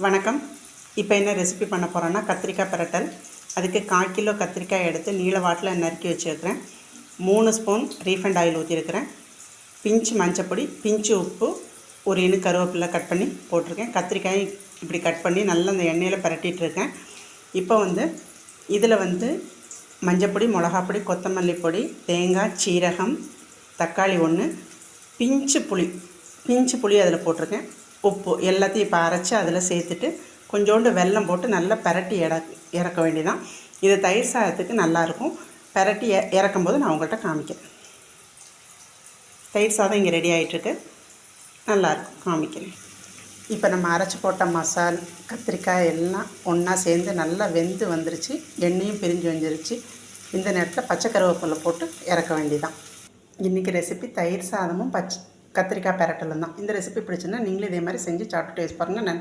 வணக்கம். இப்போ என்ன ரெசிபி பண்ண போகிறோன்னா கத்திரிக்காய் பிரட்டல். அதுக்கு 1/4 கிலோ கத்திரிக்காய் எடுத்து நீள வாட்டில் நறுக்கி வச்சுருக்கிறேன். 3 ஸ்பூன் ரீஃபைண்ட் ஆயில் ஊற்றிருக்கிறேன். பிஞ்சு மஞ்சப்பொடி, பிஞ்சு உப்பு, ஒரு இனு கருவேப்பிலை கட் பண்ணி போட்டிருக்கேன். கத்திரிக்காய் இப்படி கட் பண்ணி நல்லா அந்த எண்ணெயில் பரட்டிகிட்ருக்கேன். இப்போ இதில் மஞ்சப்பொடி, மிளகாப்பொடி, கொத்தமல்லி பொடி, தேங்காய், சீரகம், தக்காளி 1, பிஞ்சு புளி அதில் போட்டிருக்கேன். உப்பு எல்லாத்தையும் இப்போ அரைச்சி அதில் சேர்த்துட்டு கொஞ்சோண்டு வெல்லம் போட்டு நல்லா பரட்டி இறக்க வேண்டியதான். இது தயிர் சாதத்துக்கு நல்லாயிருக்கும். பரட்டி இறக்கும்போது நான் உங்கள்கிட்ட காமிக்கிறேன். தயிர் சாதம் இங்கே ரெடி ஆகிட்டுருக்கு. நல்லாயிருக்கும், காமிக்கிறேன். இப்போ நம்ம அரைச்சி போட்ட மசால் கத்திரிக்காய் எல்லாம் ஒன்றா சேர்ந்து நல்லா வெந்து வந்துருச்சு. எண்ணெயும் பிரிஞ்சு வந்துருச்சு. இந்த நேரத்தில் பச்சை கருவேப்பிலை போட்டு இறக்க வேண்டியதான். இன்றைக்கி ரெசிபி தயிர் சாதமும் கத்திரிக்காய் பிரட்டலும் தான். இந்த ரெசிபி பிடிச்சுன்னா நீங்களும் இதே மாதிரி செஞ்சு சாப்பிட்டு டேஸ்ட் பாருங்கள். நன்றி.